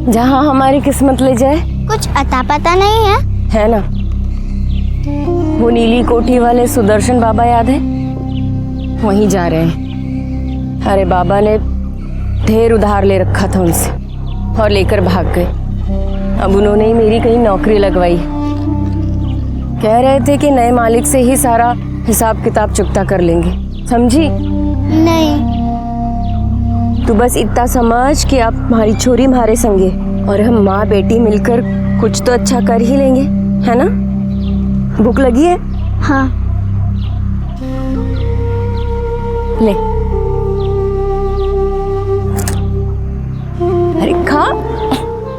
जहाँ हमारी किस्मत ले जाए। कुछ अता पता नहीं है ना? वो नीली कोठी वाले सुदर्शन बाबा याद है? वहीं जा रहे हैं। अरे बाबा ने ढेर उधार ले रखा था उनसे और लेकर भाग गए। अब उन्होंने ही मेरी कहीं नौकरी लगवाई। कह रहे थे कि नए मालिक से ही सारा हिसाब किताब चुकता कर लेंगे। समझी? नहीं। तू बस इतना समझ कि आप हमारी छोरी हमारे संगे और हम माँ बेटी मिलकर कुछ तो अच्छा कर ही लेंगे, है ना? भूख लगी है? हाँ। ले। अरे खा।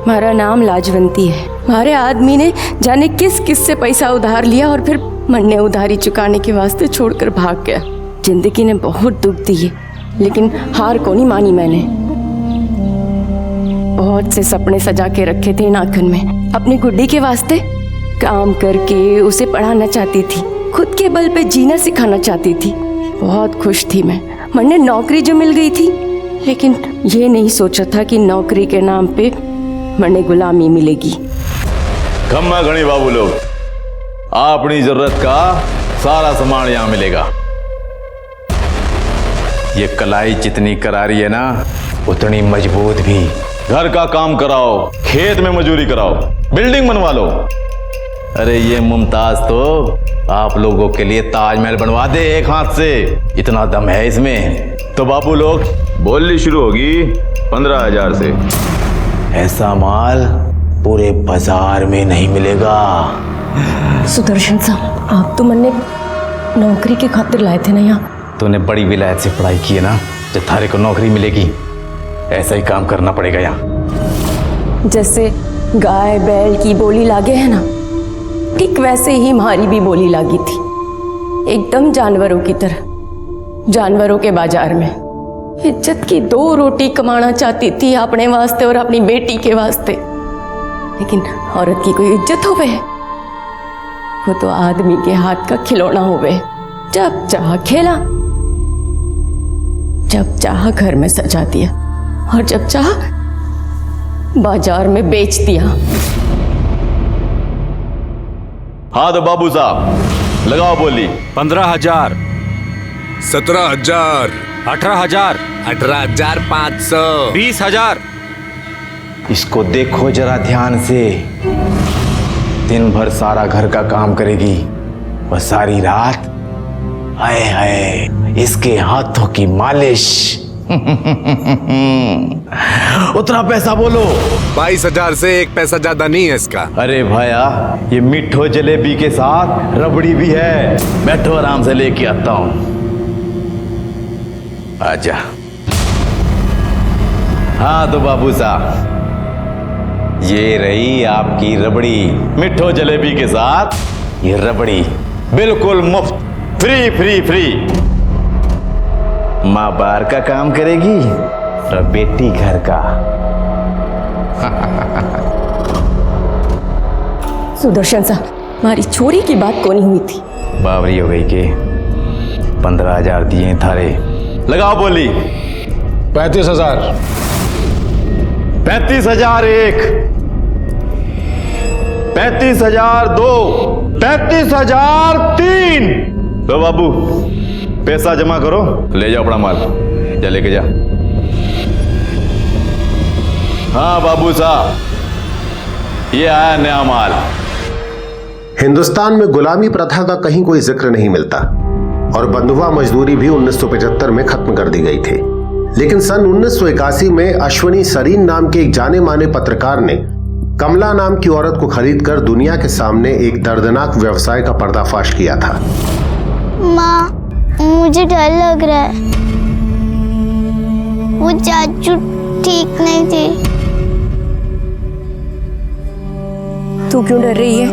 हमारा नाम लाजवंती है। हमारे आदमी ने जाने किस किस से पैसा उधार लिया और फिर मन्ने उधारी चुकाने के वास्ते छोड़कर भाग गया। जिंदगी ने बहुत दुख दिए, लेकिन हार को नहीं मानी मैंने। बहुत से सपने सजा के रखे थे नाखन में अपनी गुड्डी के वास्ते। काम करके उसे पढ़ाना चाहती थी, खुद के बल पे जीना सिखाना चाहती थी। बहुत खुश थी मैं। मैंने नौकरी जो मिल गई थी, लेकिन ये नहीं सोचा था कि नौकरी के नाम पे मैंने गुलामी मिलेगी। खम्मा घनी बाबू लोग, अपनी जरूरत का सारा सामान यहाँ मिलेगा। ये कलाई जितनी करारी है ना, उतनी मजबूत भी। घर का काम कराओ, खेत में मजदूरी कराओ, बिल्डिंग बनवा लो। अरे ये मुमताज तो आप लोगों के लिए ताजमहल बनवा दे एक हाथ से, इतना दम है इसमें। तो बाबू लोग, बोली शुरू होगी 15,000 से। ऐसा माल पूरे बाजार में नहीं मिलेगा। सुदर्शन साहब, आप तो मन्ने नौकरी के खातिर लाए थे ना यहाँ। तूने बड़ी विलायत से पढ़ाई की है ना, जब थारे को नौकरी मिलेगी ऐसा ही काम करना पड़ेगा यहाँ। जैसे गाय बैल की बोली लागे है ना, ठीक वैसे ही हमारी भी बोली लागी थी। एकदम जानवरों की तरह, जानवरों के बाजार में। इज्जत की 2 रोटी कमाना चाहती थी अपने वास्ते और अपनी बेटी के वास्ते। लेकिन औरत की कोई इज्जत होवे? वो तो आदमी के हाथ का खिलौना होवे। जब चाह खेला, जब चाह घर में सजा दिया और जब चाह बाजार में बेच दिया। हाँ तो बाबू साहब लगाओ बोली। 15,000, 17,000, 18,000, 18,500, 20,000। इसको देखो जरा ध्यान से। दिन भर सारा घर का काम करेगी और सारी रात हाय हाय इसके हाथों की मालिश। उतना पैसा बोलो। 22,000 से 1 पैसा ज्यादा नहीं है इसका। अरे भाया, ये मिठो जलेबी के साथ रबड़ी भी है। बैठो आराम से लेके आता हूं। आजा। हाँ तो बाबू साहब, ये रही आपकी रबड़ी। मिठो जलेबी के साथ ये रबड़ी बिल्कुल मुफ्त, फ्री फ्री फ्री। माँ बाहर का काम करेगी और बेटी घर का। सुदर्शन साहब, हमारी छोरी की बात को नहीं हुई थी। बावरी हो गई के 15,000 दिए थारे। लगाओ बोली। 35,000, 35,000 1, 35,000 2, 35,000 3। लो बाबू, पैसा जमा करो, ले जाओ अपना माल। जा लेके जा। हाँ बाबू साहब, ये आया नया माल। हिंदुस्तान में गुलामी प्रथा का कहीं कोई जिक्र नहीं मिलता और बंधुआ मजदूरी भी 1975 में खत्म कर दी गई थी। लेकिन सन 1981 में अश्वनी सरीन नाम के एक जाने माने पत्रकार ने कमला नाम की औरत को खरीदकर दुनिया के सामने एक दर्दनाक व्यवसाय का पर्दाफाश किया था। माँ, मुझे डर लग रहा है। वो चाचू ठीक नहीं थे। तू क्यों डर रही है?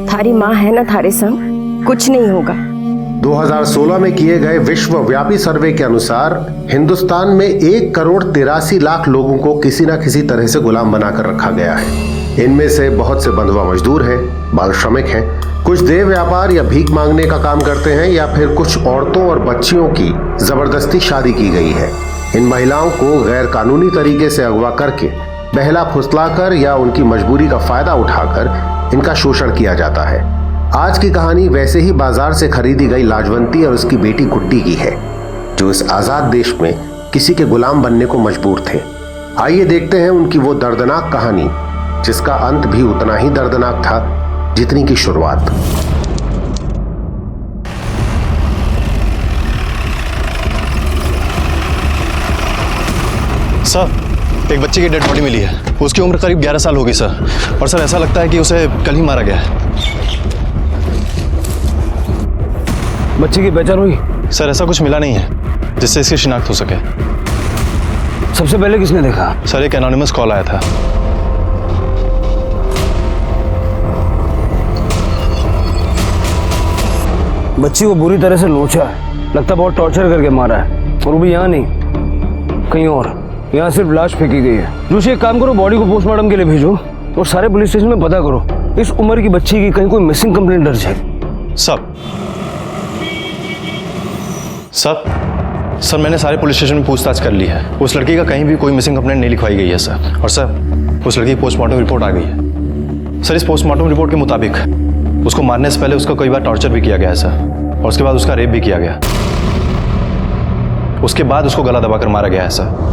थारी माँ है ना थारे संग, कुछ नहीं होगा। 2016 में किए गए विश्वव्यापी सर्वे के अनुसार हिंदुस्तान में 1,83,00,000 लोगों को किसी न किसी तरह से गुलाम बनाकर रखा गया है। इनमें से बहुत से बंधुआ मजदूर हैं, बाल श्रमिक हैं, कुछ देह व्यापार या भीख मांगने का काम करते हैं, या फिर कुछ औरतों और बच्चियों की जबरदस्ती शादी की गई है। इन महिलाओं को गैर कानूनी तरीके से अगवा करके बहला फुसलाकर या उनकी मजबूरी का फायदा उठाकर इनका शोषण किया जाता है। आज की कहानी वैसे ही बाजार से खरीदी गई लाजवंती और उसकी बेटी गुड्डी की है, जो इस आजाद देश में किसी के गुलाम बनने को मजबूर थे। आइए देखते हैं उनकी वो दर्दनाक कहानी, जिसका अंत भी उतना ही दर्दनाक था जितनी की शुरुआत। सर, एक बच्चे की डेड बॉडी मिली है। उसकी उम्र करीब 11 साल होगी सर, और सर ऐसा लगता है कि उसे कल ही मारा गया है। बच्चे की पहचान हुई? सर ऐसा कुछ मिला नहीं है जिससे इसकी शिनाख्त हो सके। सबसे पहले किसने देखा? सर एक एनोनिमस कॉल आया था। बच्ची को बुरी तरह से नोचा है, लगता बहुत टॉर्चर करके मारा है, और वो भी यहाँ नहीं कहीं और। यहाँ सिर्फ लाश फेंकी गई है। जोशी एक काम करो, बॉडी को पोस्टमार्टम के लिए भेजो और सारे पुलिस स्टेशन में पता करो इस उम्र की बच्ची की कहीं कोई मिसिंग कंप्लेंट दर्ज है। सर मैंने सारे पुलिस स्टेशन में पूछताछ कर ली है। उस लड़की का कहीं भी कोई मिसिंग कंप्लेंट नहीं लिखवाई गई है सर। और सर उस लड़की की पोस्टमार्टम रिपोर्ट आ गई है। सर इस पोस्टमार्टम रिपोर्ट के मुताबिक उसको मारने से पहले उसका कई बार टॉर्चर भी किया गया है सर, और उसके बाद उसका रेप भी किया गया। उसके बाद उसको गला दबाकर मारा गया है सर।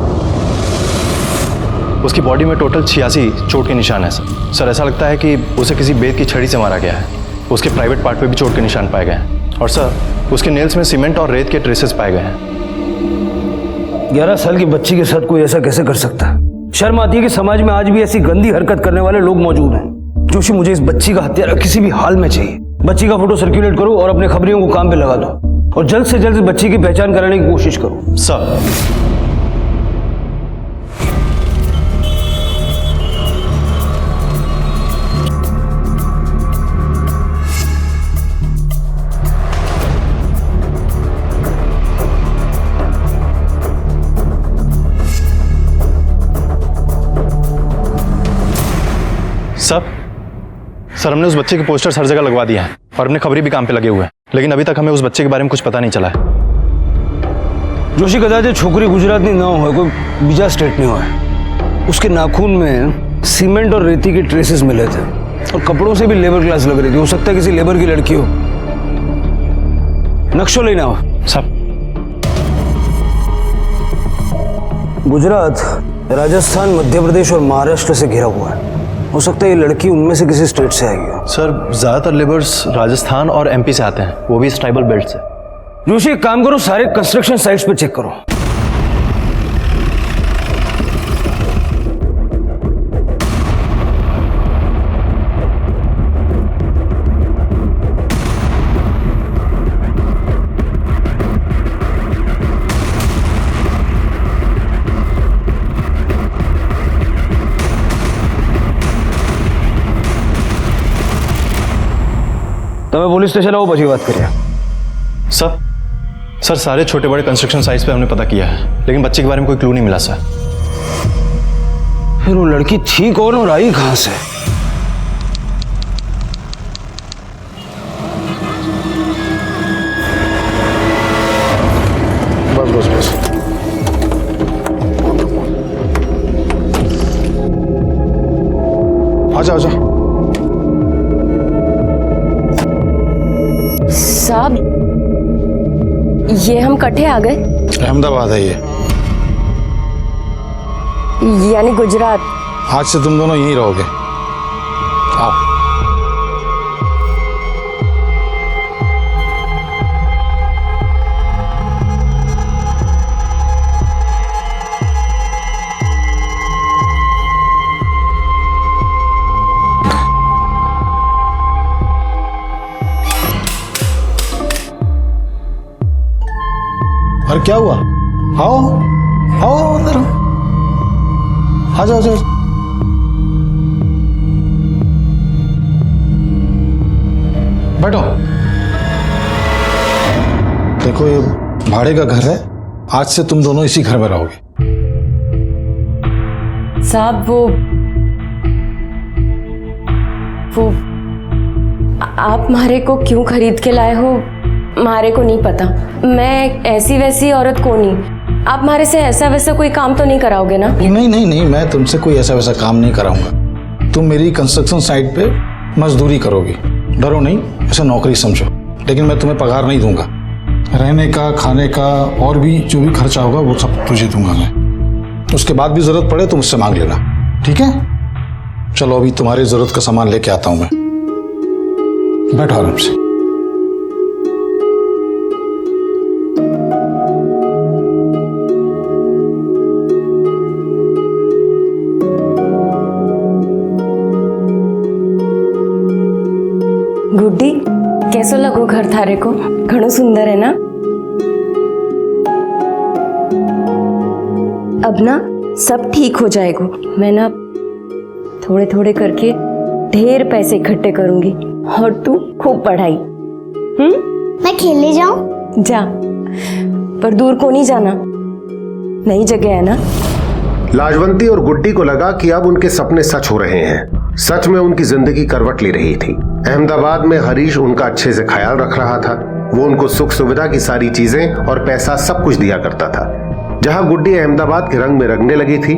उसकी बॉडी में टोटल 86 चोट के निशान है सर। सर ऐसा लगता है कि उसे किसी बेत की छड़ी से मारा गया है। उसके प्राइवेट पार्ट पे भी चोट के निशान पाए गए हैं, और सर उसके नेल्स में सीमेंट और रेत के ट्रेसेस पाए गए हैं। 11 साल की बच्ची के साथ कोई ऐसा कैसे कर सकता है? शर्म आती है कि समाज में आज भी ऐसी गंदी हरकत करने वाले लोग मौजूद हैं। जोशी, मुझे इस बच्ची का हत्यारा किसी भी हाल में चाहिए। बच्ची का फोटो सर्कुलेट करो और अपने खबरियों को काम पे लगा दो, और जल्द से जल्द इस बच्ची की पहचान कराने की कोशिश करो। सर सर हमने उस बच्चे के पोस्टर्स हर जगह लगवा दिए हैं और अपने खबरी भी काम पे लगे हुए हैं, लेकिन अभी तक हमें उस बच्चे के बारे में कुछ पता नहीं चला है। जोशी, कदाच छोकरी गुजरात नहीं ना हो, कोई बीजा स्टेट नहीं हुआ। उसके नाखून में सीमेंट और रेती के ट्रेसेस मिले थे, और कपड़ों से भी लेबर क्लास लग रही थी। हो सकता है किसी लेबर की लड़की हो। नक्शो लेना हो सब। गुजरात, राजस्थान, मध्य प्रदेश और महाराष्ट्र से घिरा हुआ है। हो सकता है ये लड़की उनमें से किसी स्टेट से आई हो। सर ज्यादातर लेबर्स राजस्थान और एमपी से आते हैं, वो भी इस ट्राइबल बेल्ट से। जोशी, एक काम करो, सारे कंस्ट्रक्शन साइट्स पे चेक करो। તમે પોલીસ સ્ટેશન આવો, પછી વાત કરીએ। सर सारे छोटे बड़े कंस्ट्रक्शन साइट्स पे हमने पता किया है, लेकिन बच्चे के बारे में कोई क्लू नहीं मिला सर। फिर वो लड़की थी कौन और आई कहां से? बस बस बस। आजा आजा। साहब, ये हम कट्ठे आ गए? अहमदाबाद है ये। यानी गुजरात। आज से तुम दोनों यहीं रहोगे। आओ। अरे क्या हुआ? आओ आओ अंदर आ जाओ, जाओ। बैठो। देखो ये भाड़े का घर है, आज से तुम दोनों इसी घर में रहोगे। साहब वो आप मारे को क्यों खरीद के लाए हो, मारे को नहीं पता। मैं ऐसी वैसी औरत को नहीं, आप हमारे से ऐसा वैसा कोई काम तो नहीं कराओगे ना? नहीं नहीं नहीं, मैं तुमसे कोई ऐसा वैसा काम नहीं कराऊंगा। तुम मेरी कंस्ट्रक्शन साइट पे मजदूरी करोगी, डरो नहीं, ऐसा नौकरी समझो। लेकिन मैं तुम्हें पगार नहीं दूंगा। रहने का, खाने का और भी जो भी खर्चा होगा वो सब तुझे दूंगा मैं। उसके बाद भी जरूरत पड़े तो मुझसे मांग लेना, ठीक है? चलो अभी तुम्हारी जरूरत का सामान लेके आता हूं मैं। बैठो आराम से। गुड्डी, कैसो लगो घर थारे को? घणो सुंदर है ना? अब ना सब ठीक हो जाएगा। मैं ना थोड़े थोड़े करके ढेर पैसे इकट्ठे करूंगी और तू खूब पढ़ाई। मैं खेलने जाऊं? जा, पर दूर को नहीं जाना, नई जगह है ना। लाजवंती और गुड्डी को लगा कि अब उनके सपने सच हो रहे हैं। सच में उनकी जिंदगी करवट ले रही थी। अहमदाबाद में हरीश उनका अच्छे से ख्याल रख रहा था। वो उनको सुख सुविधा की सारी चीजें और पैसा सब कुछ दिया करता था। जहां गुड्डी अहमदाबाद के रंग में रंगने लगी थी,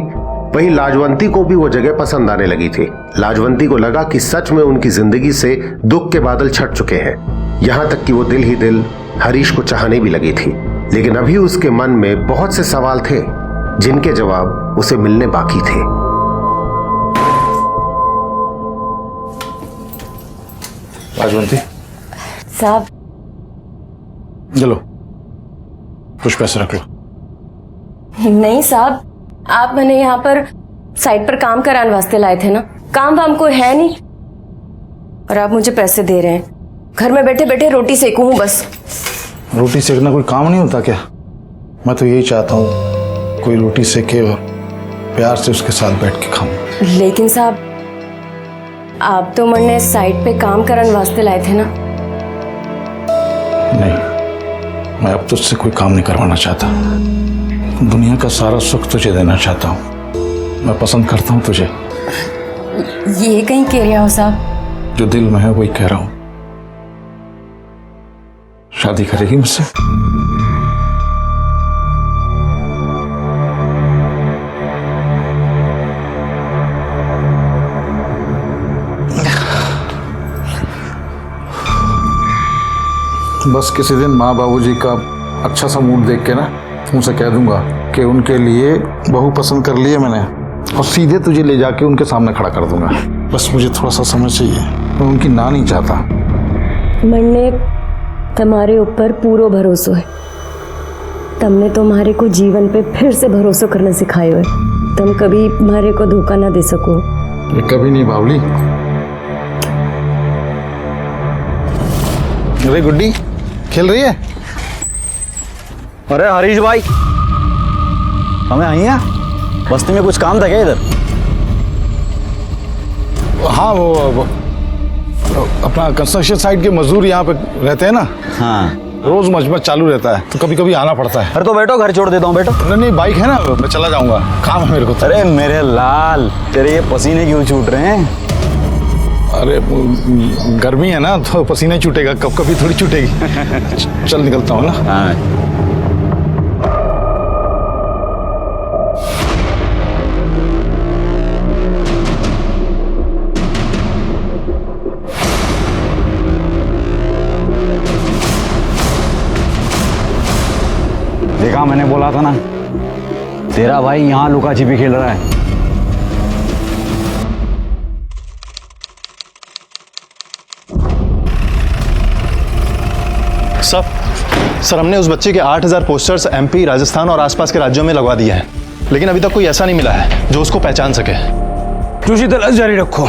वहीं लाजवंती को भी वो जगह पसंद आने लगी थी। लाजवंती को लगा कि सच में उनकी जिंदगी से दुख के बादल छट चुके हैं। यहां तक कि वो दिल ही दिल हरीश को चाहने भी लगी थी। लेकिन अभी उसके मन में बहुत से सवाल थे जिनके जवाब उसे मिलने बाकी थे। लाजवंती, साहब, चलो कुछ पैसे रख लो। नहीं साहब, आप मैंने यहाँ पर साइट पर काम कराने वास्ते लाए थे ना। काम वाम कोई है नहीं और आप मुझे पैसे दे रहे हैं। घर में बैठे बैठे रोटी सेकूं हूँ बस। रोटी सेकना कोई काम नहीं होता क्या? मैं तो यही चाहता हूँ कोई रोटी सेके और प्यार से उसके साथ बैठ के खाऊं। लेकिन साहब, आप तो मैंने साइट पे काम कराने वास्ते लाए थे ना। नहीं, मैं अब तुझसे कोई काम नहीं करवाना चाहता। दुनिया का सारा सुख तुझे देना चाहता हूँ। मैं पसंद करता हूँ तुझे। ये कहीं कह रहे हो साहब? जो दिल में है वही कह रहा हूँ। शादी करेगी मुझसे? बस किसी दिन माँ बाबूजी का अच्छा सा मूड देख के ना उनसे कह दूंगा कि उनके लिए बहू पसंद कर लिए मैंने, और सीधे तुझे ले जाके उनके सामने खड़ा कर दूंगा। बस मुझे थोड़ा सा समय चाहिए, मैं उनकी ना नहीं चाहता। मैंने तुम्हारे ऊपर पूरा भरोसा है। तुमने तुम्हारे को जीवन पे फिर से भरोसा करना सिखायो है। तुम कभी हमारे को धोखा ना दे सको। ये कभी नहीं बावली। अरे गुड्डी, खेल रही है? अरे हरीश भाई, हमें आई हैं? बस्ती में कुछ काम था क्या इधर? हाँ, वो अपना कंस्ट्रक्शन साइट के मजदूर यहाँ पे रहते हैं ना। हाँ, रोज मजबूत चालू रहता है तो कभी कभी आना पड़ता है। अरे तो बैठो, घर छोड़ देता हूँ, बैठो। नहीं नहीं, बाइक है ना, मैं चला जाऊंगा, काम है मेरे को। अरे मेरे लाल, तेरे ये पसीने क्यों छूट रहे हैं? अरे गर्मी है ना तो पसीना छूटेगा, कब कभी थोड़ी छूटेगी। चल निकलता हूँ ना। हाँ। देखा, मैंने बोला था ना, तेरा भाई यहाँ लुका छिपी खेल रहा है। सर, हमने उस बच्चे के 8000 पोस्टर्स एमपी, राजस्थान और आसपास के राज्यों में लगवा दिए हैं, लेकिन अभी तक कोई ऐसा नहीं मिला है जो उसको पहचान सके। जोशी, तलाश जारी रखो।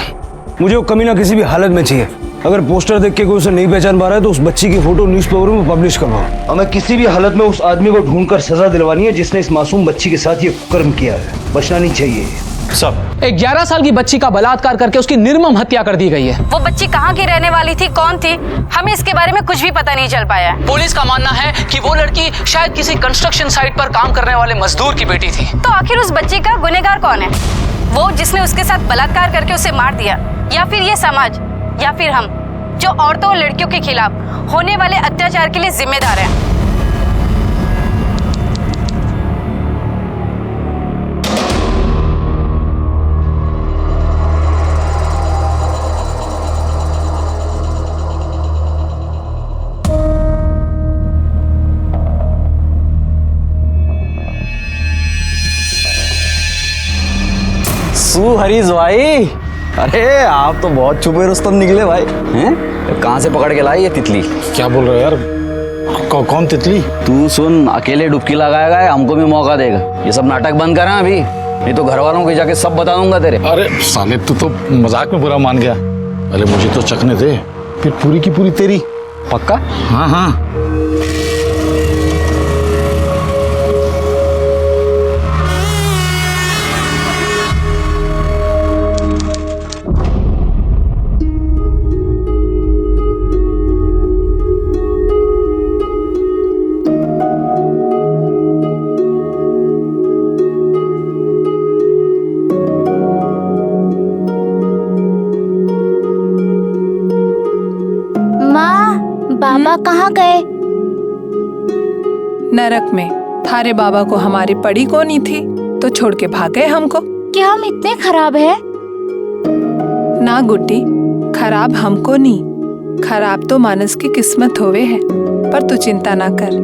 मुझे वो कमीना किसी भी हालत में चाहिए। अगर पोस्टर देख के कोई उसे नहीं पहचान पा रहा है तो उस बच्ची की फोटो न्यूज़पेपर में पब्लिश करवाओ। हमें किसी भी हालत में उस आदमी को ढूंढकर सजा दिलवानी है जिसने इस मासूम बच्ची के साथ ये कर्म किया है। बचना नहीं चाहिए। सब 11 साल की बच्ची का बलात्कार करके उसकी निर्मम हत्या कर दी गई है। वो बच्ची कहाँ की रहने वाली थी, कौन थी, हमें इसके बारे में कुछ भी पता नहीं चल पाया है। पुलिस का मानना है कि वो लड़की शायद किसी कंस्ट्रक्शन साइट पर काम करने वाले मजदूर की बेटी थी। तो आखिर उस बच्ची का गुनहगार कौन है? वो जिसने उसके साथ बलात्कार करके उसे मार दिया, या फिर ये समाज, या फिर हम जो औरतों और लड़कियों के खिलाफ होने वाले अत्याचार के लिए जिम्मेदार हैं? यू हरीश भाई। अरे आप तो बहुत छुपे रुस्तम निकले भाई हैं। कहाँ से पकड़ के लाई ये तितली? क्या बोल रहे हो यार? कौन तितली? तू सुन, अकेले डुबकी लगाएगा है, हमको भी मौका देगा। ये सब नाटक बंद करा अभी, नहीं तो घर वालों को जाके सब बता दूंगा तेरे। अरे साले तू तो मजाक में बुरा मान गया। अरे मुझे तो चखने दे, फिर पूरी की पूरी तेरी। पक्का? हाँ हाँ। बाबा कहाँ गए? नरक में। थारे बाबा को हमारी पड़ी को नहीं थी तो छोड़ के भाग गए हमको। क्या हम इतने खराब हैं? ना गुड्डी, खराब हमको नहीं, खराब तो मानस की किस्मत होवे है। पर तू चिंता ना कर,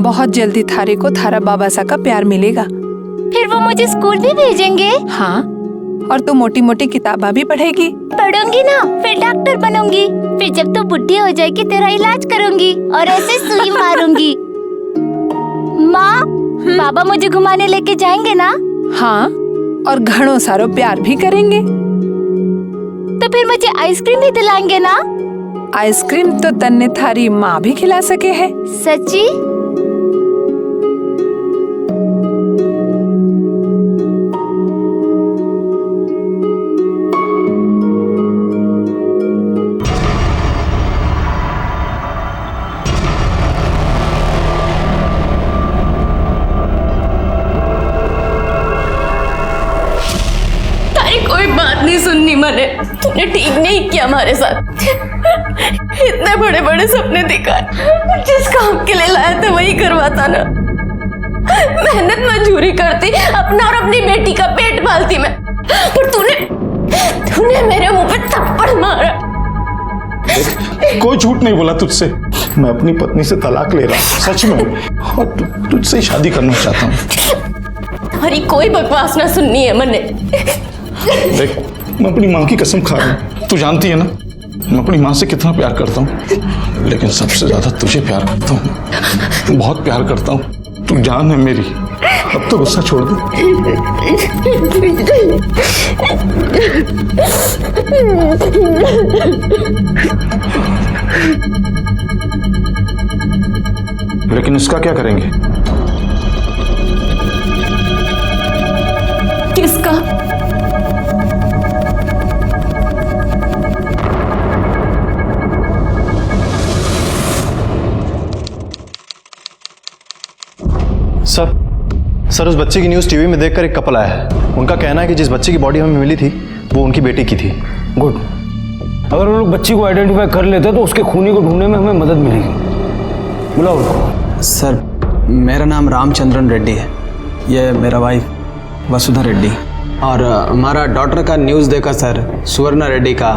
बहुत जल्दी थारे को थारा बाबा सा का प्यार मिलेगा। फिर वो मुझे स्कूल भी भेजेंगे? हाँ, और तू मोटी मोटी किताबा भी पढ़ेगी। पढ़ूंगी ना, फिर डॉक्टर बनूंगी। फिर जब तू बुढ़ी हो जाएगी तेरा इलाज करूंगी और ऐसे सुई मारूंगी। माँ, बाबा मुझे घुमाने लेके जाएंगे ना? हाँ, और घणों सारो प्यार भी करेंगे। तो फिर मुझे आइसक्रीम भी दिलाएंगे ना? आइसक्रीम तो तन्ने थारी माँ भी खिला सके है। सच्ची? कोई बात नहीं सुननी मैंने। तूने ठीक नहीं किया हमारे साथ। इतने बड़े बड़े सपने दिखाए, जिस काम के लिए लाया था वही करवाता ना। मेहनत मजदूरी करती, अपना और अपनी बेटी का पेट पालती मैं, पर तूने मेरे मुंह पे थप्पड़ मारा। कोई झूठ नहीं बोला तुझसे। मैं अपनी पत्नी से तलाक ले रहा हूँ, सच में, और तुझसे ही शादी करना चाहता हूँ। तुम्हारी कोई बकवास ना सुननी है मैंने। देख, मैं अपनी माँ की कसम खा रहा हूँ, तू जानती है ना मैं अपनी माँ से कितना प्यार करता हूँ, लेकिन सबसे ज्यादा तुझे प्यार करता हूँ, बहुत प्यार करता हूँ। तू जान है मेरी। अब तो गुस्सा छोड़ दे। लेकिन इसका क्या करेंगे? किसका? सर उस बच्चे की न्यूज़ टीवी में देखकर एक कपल आया है। उनका कहना है कि जिस बच्चे की बॉडी हमें मिली थी वो उनकी बेटी की थी। गुड। अगर वो लोग बच्ची को आइडेंटिफाई कर लेते तो उसके खूनी को ढूंढने में हमें मदद मिलेगी। बुलाओ उनको। सर, मेरा नाम रामचंद्रन रेड्डी है, ये मेरा वाइफ वसुधा रेड्डी, और हमारा डॉटर का न्यूज़ देखा सर, सुवर्णा रेड्डी का।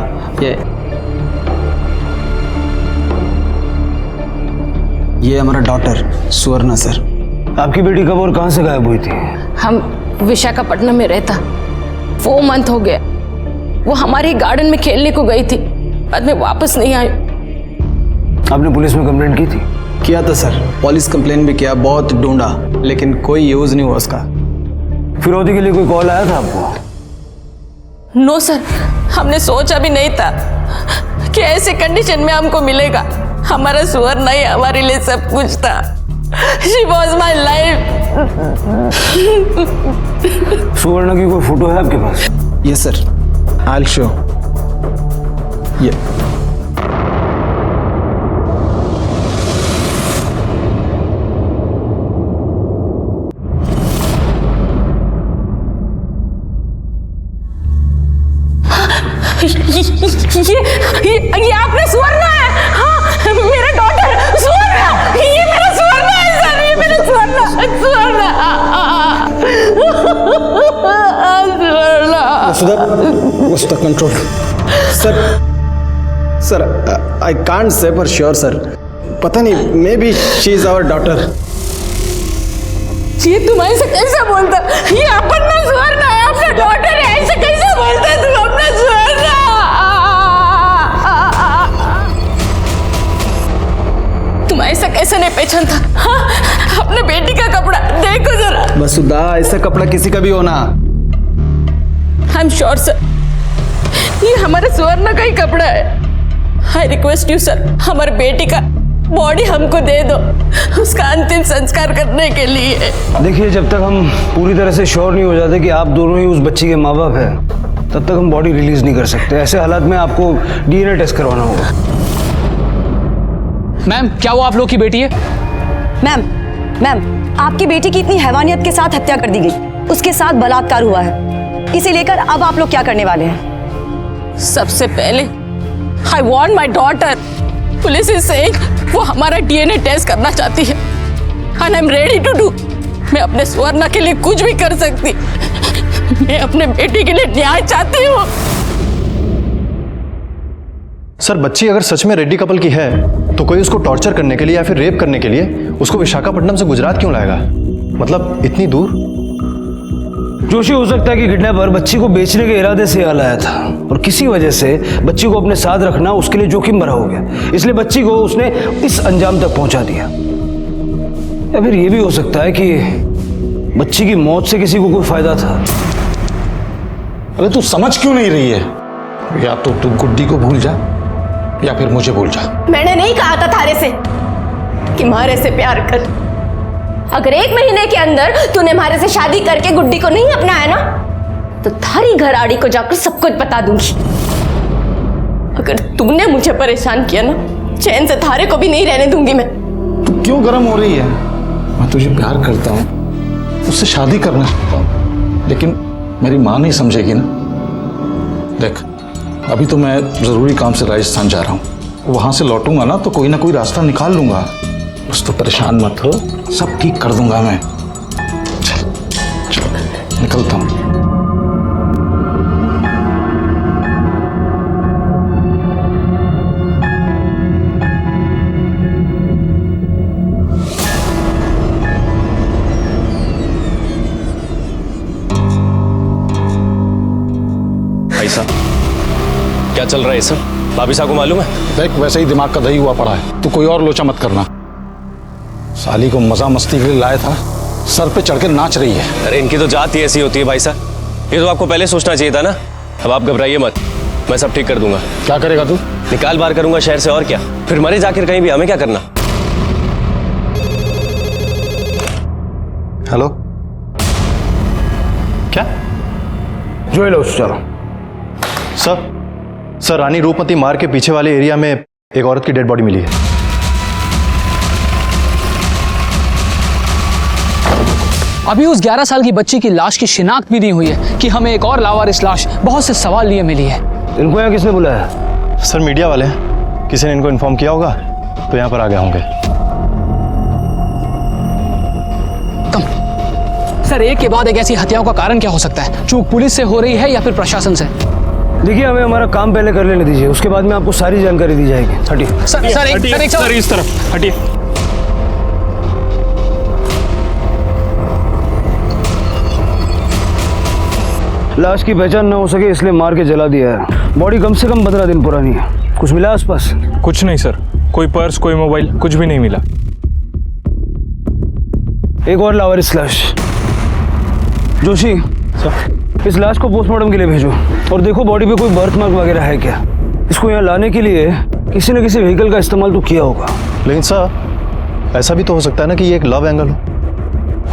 ये हमारा डॉटर सुवर्णा सर। आपकी बेटी कब और कहाँ से गायब हुई थी? हम विशाखापट्टनम में रहता, 4 मंथ हो गया। वो हमारे गार्डन में खेलने को गई थी, बाद में वापस नहीं आई। आपने पुलिस में कंप्लेंट की थी? किया था सर, पुलिस कंप्लेंट भी किया, बहुत ढूंढा, लेकिन कोई यूज नहीं हुआ उसका। फिरौती के लिए कोई कॉल आया था आपको? नो सर, हमने सोचा भी नहीं था कि ऐसे कंडीशन में हमको मिलेगा। हमारा सुवर्णा ही हमारे लिए सब कुछ था। She was my life. सुवर्णा की कोई फोटो है आपके पास? Yes sir, I'll show. ये ये आपने सुवर्णा है? हाँ, मेरा डॉटर सुवर्णा, ये मेरा सुवर्णा है सर, ये मेरा Suvarna. Vasudha control. Sir I can't say for sure sir, पता नहीं, maybe she is our daughter. ये तुम्हारे से कैसे बोलता? ये अपना सुवर्णा है, अपना डॉटर है, ऐसे कैसे बोलता तू अपना सुवर्ण? तुम ऐसा कैसे नहीं पहचानता? हाँ, अपने बेटी का कपड़ा देखो जरा। वसुधा, ऐसा कपड़ा किसी का भी होना। आई एम श्योर सर, ये हमारे सुवर्ण का ही कपड़ा है। आई रिक्वेस्ट यू सर, हमारे बेटी का बॉडी हमको दे दो उसका अंतिम संस्कार करने के लिए। देखिए, जब तक हम पूरी तरह से श्योर नहीं हो जाते कि आप दोनों ही उस बच्ची के माँ बाप हैं, तब तक हम बॉडी रिलीज नहीं कर सकते। ऐसे हालात में आपको डीएनए टेस्ट करवाना होगा। मैम, क्या वो आप लोग की बेटी है? मैम, आपकी बेटी की इतनी हैवानियत के साथ हत्या कर दी गई, उसके साथ बलात्कार हुआ है। इसे लेकर अब आप लोग क्या करने वाले हैं? सबसे पहले I want my daughter. Police is saying वो हमारा डीएनए टेस्ट करना चाहती है and I am ready to do. मैं अपने स्वर्ण के लिए कुछ भी कर सकती। मैं अपने बेटी के लिए न्याय चाहती हूँ। सर, बच्ची अगर सच में रेड्डी कपल की है तो कोई उसको टॉर्चर करने के लिए या फिर रेप करने के लिए उसको विशाखापट्टनम से गुजरात क्यों लाएगा? मतलब इतनी दूर? जोशी, हो सकता है कि किडनैपर बच्ची को बेचने के इरादे से यहाँ लाया था और किसी वजह से बच्ची को अपने साथ रखना उसके लिए जोखिम भरा हो गया, इसलिए बच्ची को उसने इस अंजाम तक पहुंचा दिया। या फिर ये भी हो सकता है कि बच्ची की मौत से किसी को कोई फायदा था। अरे तू समझ क्यों नहीं रही है? या तो तू गुड्डी को भूल जा या फिर मुझे भूल जा। मैंने नहीं कहा था थारे से कि मारे से प्यार कर। अगर 1 महीने के अंदर तूने मारे से शादी करके गुड्डी को नहीं अपनाया ना, तो थारी घरआड़ी को जाकर सब कुछ बता दूंगी। अगर तूने मुझे परेशान किया ना, चैन से थारे को भी नहीं रहने दूंगी मैं। तू क्यों गर्म हो रही है? मैं तुझे प्यार करता हूँ, उससे शादी करना चाहता हूँ, लेकिन मेरी माँ नहीं समझेगी ना। देख, अभी तो मैं जरूरी काम से राजस्थान जा रहा हूँ, वहां से लौटूंगा ना तो कोई ना कोई रास्ता निकाल लूंगा। बस तो परेशान मत हो, सब ठीक कर दूंगा मैं। चल चल, निकलता हूँ। भाई साहब, क्या चल रहा है सब? भाभी साहब को मालूम है? देख, वैसे ही दिमाग का दही हुआ पड़ा है, तू कोई और लोचा मत करना। साली को मजा मस्ती के लिए लाया था, सर पे चढ़ के नाच रही है। अरे इनकी तो जात ही ऐसी होती है भाई साहब, ये तो आपको पहले सोचना चाहिए था ना। अब आप घबराइए मत, मैं सब ठीक कर दूंगा। क्या करेगा तू? निकाल बाहर करूंगा शहर से, और क्या। फिर मरे जाकर कहीं भी, हमें क्या करना। हेलो, क्या? जो लो चलो। सर, रानी रूपमती मार्ग के पीछे वाले एरिया में एक औरत की डेड बॉडी मिली है। अभी उस 11 साल की बच्ची की लाश की शिनाख्त भी नहीं हुई है कि हमें एक और लावारिस लाश बहुत से सवाल लिए मिली है। इनको यहाँ किसने बुलाया? सर, मीडिया वाले, किसी ने इनको इन्फॉर्म किया होगा तो यहाँ पर आ गए होंगे। सर, एक के बाद एक ऐसी हत्याओं का कारण क्या हो सकता है? चूक पुलिस से हो रही है या फिर प्रशासन से? देखिए, हमें हमारा काम पहले कर लेने दीजिए, उसके बाद में आपको सारी जानकारी दी जाएगी। हटिए सर, इस तरफ हटिए। लाश की पहचान न हो सके इसलिए मार के जला दिया है। बॉडी कम से कम 15 दिन पुरानी है। कुछ मिला आसपास? कुछ नहीं सर, कोई पर्स, कोई मोबाइल, कुछ भी नहीं मिला। एक और लावारिस लाश। जोशी सर, इस लाश को पोस्टमार्टम के लिए भेजो और देखो बॉडी पे कोई बर्थ मार्क वगैरह है क्या। इसको यहाँ लाने के लिए किसी न किसी व्हीकल का इस्तेमाल तो किया होगा। लेकिन सर, ऐसा भी तो हो सकता है ना कि ये एक लव एंगल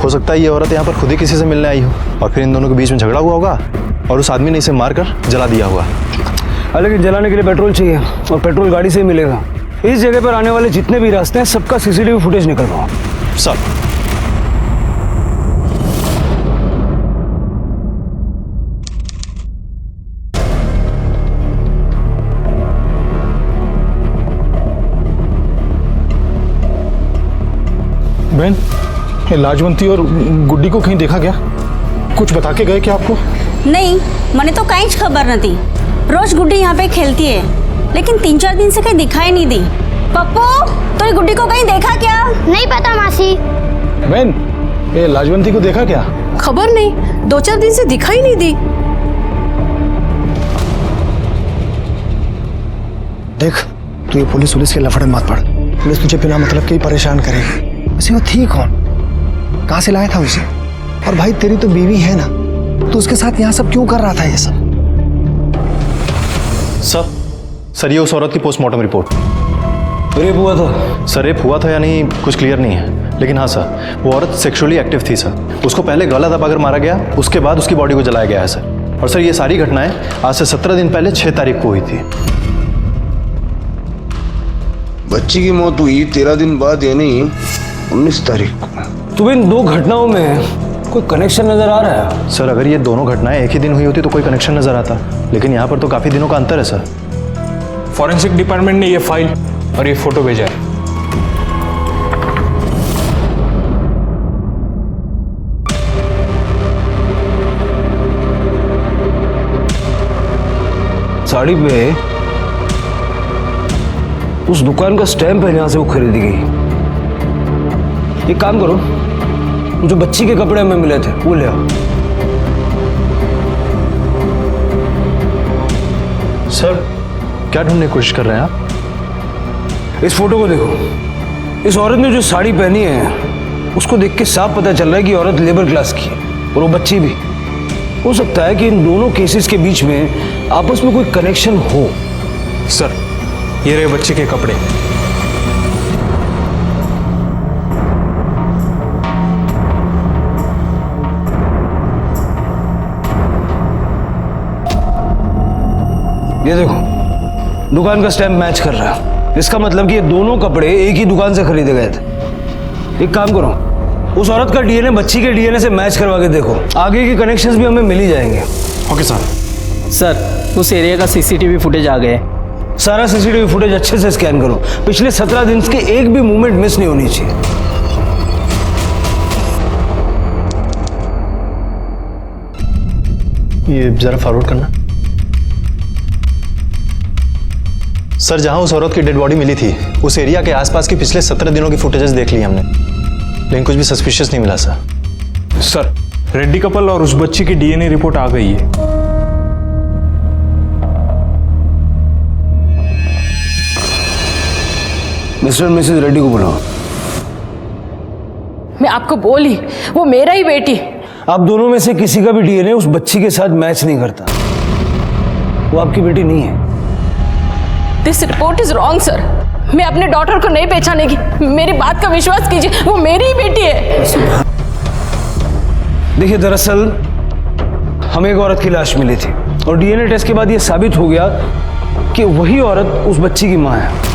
हो सकता है ये औरत यहाँ पर खुद ही किसी से मिलने आई हो और फिर इन दोनों के बीच में झगड़ा हुआ होगा और उस आदमी ने इसे मारकर जला दिया होगा। हालांकि जलाने के लिए पेट्रोल चाहिए और पेट्रोल गाड़ी से ही मिलेगा। इस जगह पर आने वाले जितने भी रास्ते हैं सबका सीसीटीवी फुटेज निकलवाओ। सर, बहन, ये लाजवंती और गुड्डी को कहीं देखा क्या? कुछ बता के गए क्या आपको? नहीं, मैंने तो कहीं खबर न थी। रोज गुड्डी यहाँ पे खेलती है, लेकिन 3-4 दिन से कहीं दिखाई नहीं दी। पप्पू, तूने गुड्डी को कहीं देखा क्या? नहीं पता मासी। बहन, ये लाजवंती को देखा क्या? खबर नहीं, 2-4 दिन से दिखाई नहीं दी। देख, तू ये पुलिस के लफड़े मत पड़। पुलिस तुझे बिना मतलब के ही परेशान करेगी। वैसे वो थी कौन? कहाँ से लाया था उसे? और भाई तेरी तो बीवी है ना, तो उसके साथ यहाँ सब क्यों कर रहा था ये सब? सर ये उस औरत की पोस्टमार्टम रिपोर्ट। रेप हुआ था? सर रेप हुआ था या नहीं कुछ क्लियर नहीं है, लेकिन हाँ सर वो औरत सेक्सुअली एक्टिव थी सर। उसको पहले गला दबाकर मारा गया, उसके बाद उसकी बॉडी को जलाया गया है सर। और सर ये सारी घटनाएं आज से 17 दिन पहले 6 तारीख को हुई थी। बच्ची की मौत हुई 13 दिन बाद, यानी 19 तारीख को। तुम्हें इन दो घटनाओं में कोई कनेक्शन नजर आ रहा है? सर अगर ये दोनों घटनाएं एक ही दिन हुई होती तो कोई कनेक्शन नजर आता, लेकिन यहाँ पर तो काफी दिनों का अंतर है सर। फॉरेंसिक डिपार्टमेंट ने ये फाइल और ये फोटो भेजा है। साड़ी पे उस दुकान का स्टैम्प है जहां से वो खरीदी गई। एक काम करो, जो बच्ची के कपड़े हमें मिले थे वो ले आओ। सर क्या ढूंढने की कोशिश कर रहे हैं आप? इस फोटो को देखो। इस औरत ने जो साड़ी पहनी है उसको देख के साफ पता चल रहा है कि औरत लेबर क्लास की है, और वो बच्ची भी। हो सकता है कि इन दोनों केसेस के बीच में आपस में कोई कनेक्शन हो। सर ये रहे बच्चे के कपड़े। ये देखो, दुकान का स्टैम्प मैच कर रहा है। इसका मतलब कि ये दोनों कपड़े एक ही दुकान से खरीदे गए थे। एक काम करो, उस औरत का डीएनए बच्ची के डीएनए से मैच करवा के देखो, आगे के कनेक्शंस भी हमें मिल ही जाएंगे। Okay sir. सर उस एरिया का सीसीटीवी फुटेज आ गए। सारा सीसीटीवी फुटेज अच्छे से स्कैन करो। पिछले 17 दिन के एक भी मूवमेंट मिस नहीं होनी चाहिए। ये जरा फॉरवर्ड करना। सर जहां उस औरत की डेड बॉडी मिली थी उस एरिया के आसपास की पिछले 17 दिनों की फुटेजेस देख ली हमने, लेकिन कुछ भी सस्पिशियस नहीं मिला सर। सर रेड्डी कपल और उस बच्ची की डीएनए रिपोर्ट आ गई है। मिस्टर मिसेस रेड्डी को बुलाओ। मैं आपको बोली वो मेरा ही बेटी। आप दोनों में से किसी का भी डीएनए उस बच्ची के साथ मैच नहीं करता। वो आपकी बेटी नहीं है। This report is wrong sir. मैं अपने डॉटर को नहीं पहचानेगी। मेरी बात का विश्वास कीजिए, वो मेरी ही बेटी है। देखिए दरअसल हमें एक औरत की लाश मिली थी और डीएनए टेस्ट के बाद ये साबित हो गया कि वही औरत उस बच्ची की मां है।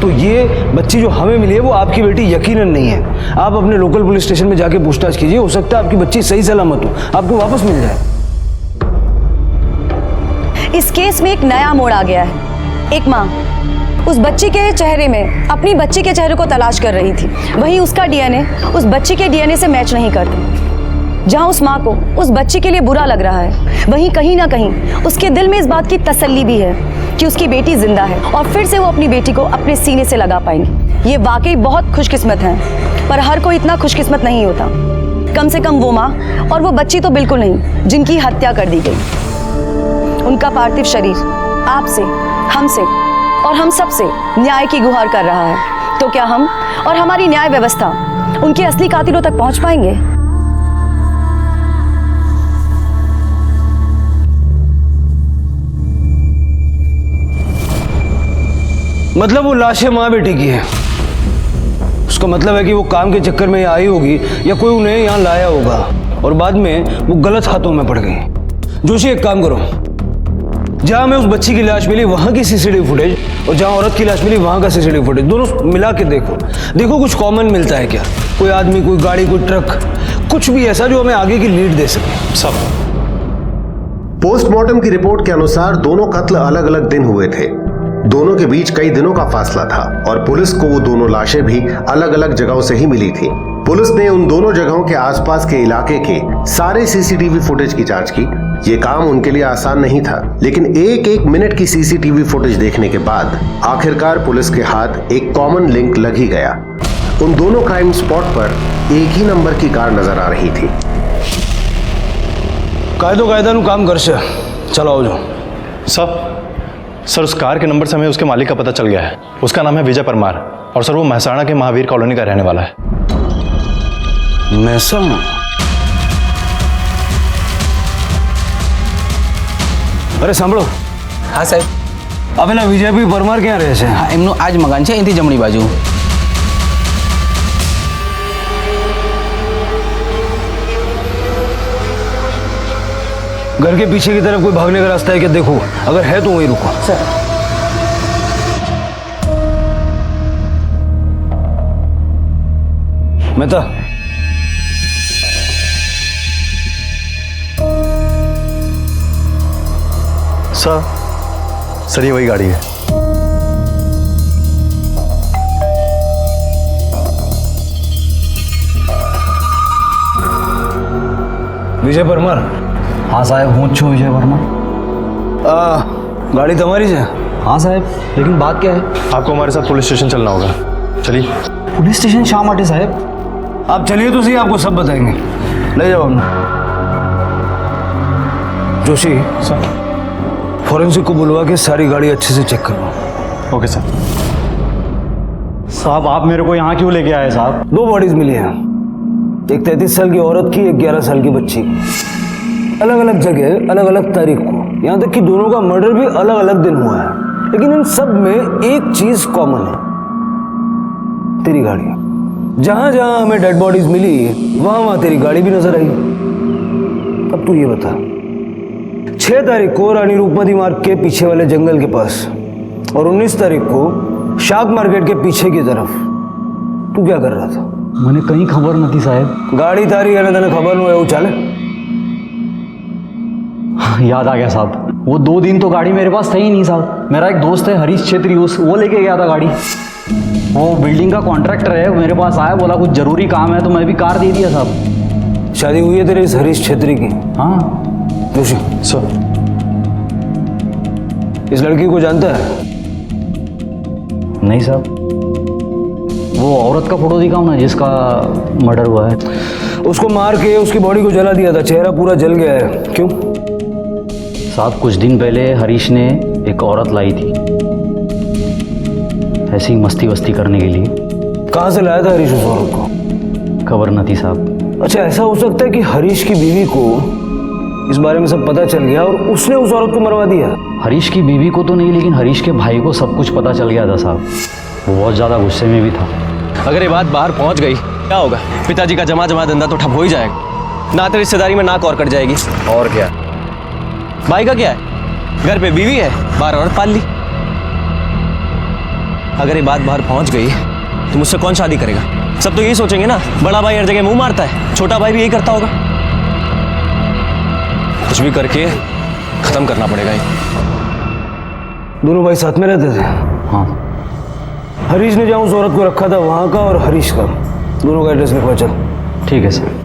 तो ये बच्ची जो हमें मिली है वो आपकी बेटी यकीनन नहीं है। आप अपने लोकल पुलिस स्टेशन में जाके पूछताछ कीजिए, हो सकता है आपकी बच्ची सही सलामत हो, आपको वापस मिल जाए। इस केस में एक नया मोड़ आ गया है। एक माँ उस बच्ची के चेहरे में अपनी बच्ची के चेहरे को तलाश कर रही थी, वहीं उसका डीएनए उस बच्ची के डीएनए से मैच नहीं करता। जहां उस माँ को उस बच्ची के लिए बुरा लग रहा है, वहीं कहीं ना कहीं उसके दिल में इस बात की तसल्ली भी है कि उसकी बेटी जिंदा है और फिर से वो अपनी बेटी को अपने सीने से लगा पाएंगे। ये वाकई बहुत खुशकिस्मत है, पर हर कोई इतना खुशकिस्मत नहीं होता। कम से कम वो माँ और वो बच्ची तो बिल्कुल नहीं जिनकी हत्या कर दी गई। उनका पार्थिव शरीर आपसे, हमसे और हम सब से न्याय की गुहार कर रहा है। तो क्या हम और हमारी न्याय व्यवस्था उनके असली कातिलों तक पहुंच पाएंगे? मतलब वो लाशें माँ बेटी की है। उसका मतलब है कि वो काम के चक्कर में यहाँ आई होगी या कोई उन्हें यहाँ लाया होगा और बाद में वो गलत हाथों में पड़ गई। जोशी एक काम करो, जहां हमें उस बच्ची की लाश मिली वहां की सीसीटीवी फुटेज और जहां औरत की लाश मिली वहां का सीसीटीवी फुटेज दोनों मिला के देखो कुछ कॉमन मिलता है क्या। कोई आदमी, कोई गाड़ी, कोई ट्रक, कुछ भी ऐसा जो हमें आगे की लीड दे सके। सब पोस्टमार्टम की रिपोर्ट के अनुसार दोनों कत्ल अलग अलग दिन हुए थे। दोनों के बीच कई दिनों का फासला था और पुलिस को वो दोनों लाशें भी अलग अलग जगहों से ही मिली थी। पुलिस ने उन दोनों जगहों के आसपास के इलाके के सारे सीसीटीवी फुटेज की जांच की। ये काम उनके लिए आसान नहीं था, लेकिन एक एक मिनट की सीसीटीवी फुटेज देखने के बाद आखिरकार पुलिस के हाथ एक कॉमन लिंक लग ही गया। उन दोनों क्राइम स्पॉट पर एक ही नंबर की कार नजर आ रही थी। कायदो कायदा नु काम कर से चलाओ जो सब सर उस कार के नंबर से हमें उसके मालिक का पता चल गया है। उसका नाम है विजय परमार और सर वो महसाणा के महावीर कॉलोनी का रहने वाला है। महसाणा? અરે સાંભળો. હા સાહેબ. આ પેલા વિજયભાઈ પરમાર ક્યાં રહે છે? હા એમનું આ જ મકાન છે, અહીંથી જમણી બાજુ. घर के पीछे की तरफ कोई भागने का रास्ता है क्या? देखो, अगर है तो वहीं रुको. સર मेहता, सर ये वही गाड़ी है। विजय परमार? हाँ साહેબ, હું જ છું વિજય વર્મા. गाड़ी तुम्हारी है? हाँ साહેब, लेकिन बात क्या है? आपको हमारे साथ पुलिस स्टेशन चलना होगा। चलिए। पुलिस स्टेशन शा માટે साहेब? आप चलिए तो सही, आपको सब बताएंगे. ले जाओ हमने. जोशी सर, फॉरेंसिक को बुलवा के सारी गाड़ी अच्छे से चेक करवाओ. Okay sir. साहब आप मेरे को यहाँ क्यों लेके आए साहब? 2 बॉडीज मिली हैं, एक 33 साल की औरत की, एक 11 साल की बच्ची की. अलग अलग जगह, अलग अलग तारीख को. यहाँ तक कि दोनों का मर्डर भी अलग अलग दिन हुआ है. लेकिन इन सब में एक चीज कॉमन है, तेरी गाड़ी. जहां जहां हमें डेड बॉडीज मिली वहां वहां तेरी गाड़ी भी नजर आई. अब तू ये बता, 6 तारीख को रानी रूपमती मार्ग के पीछे वाले जंगल के पास और 19 तारीख को शाक मार्केट के पीछे की तरफ तू क्या कर रहा था? મને કંઈ ખબર નથી સાહેબ. गाड़ी तारी અને તને ખબર ન હોય એવું ચાલે? याद आ गया साहब, वो 2 दिन तो गाड़ी मेरे पास था ही नहीं साहब. मेरा एक दोस्त है हरीश छेत्री, वो लेके गया था गाड़ी. वो बिल्डिंग का कॉन्ट्रैक्टर है, मेरे पास आया, बोला कुछ जरूरी काम है, तो मैं भी कार दे दिया साहब. शादी हुई है तेरे इस हरीश छेत्री की? हाँ. जोशी सर, इस लड़की को जानता है? नहीं साहब. वो औरत का फोटो दिखाओ ना जिसका मर्डर हुआ है. उसको मार के उसकी बॉडी को जला दिया था, चेहरा पूरा जल गया है. क्यों? साहब कुछ दिन पहले हरीश ने एक औरत लाई थी, ऐसी मस्ती वस्ती करने के लिए. कहाँ से लाया था हरीश उस औरत को? खबर न थी साहब. अच्छा, ऐसा हो सकता है कि हरीश की बीवी को इस बारे में सब पता चल गया और उसने उस औरत को मरवा दिया? हरीश की बीवी को तो नहीं, लेकिन हरीश के भाई को सब कुछ पता चल गया था साहब. वो बहुत ज़्यादा गुस्से में भी था. अगर ये बात बाहर पहुंच गई क्या होगा? पिताजी का जमा जमा धंधा तो ठप हो ही जाएगा. नाते रिश्तेदारी में नाक और कट जाएगी. और क्या? भाई का क्या है, घर पे बीवी है, बाहर औरत पाल ली. अगर ये बात बाहर पहुंच गई तो मुझसे कौन शादी करेगा? सब तो यही सोचेंगे ना, बड़ा भाई हर जगह मुंह मारता है, छोटा भाई भी यही करता होगा. कुछ भी करके खत्म करना पड़ेगा ये. दोनों भाई साथ में रहते थे? हाँ. हरीश ने जहाँ उस औरत को रखा था वहाँ का और हरीश का दोनों का एड्रेस लिखवा. चल. ठीक है सर.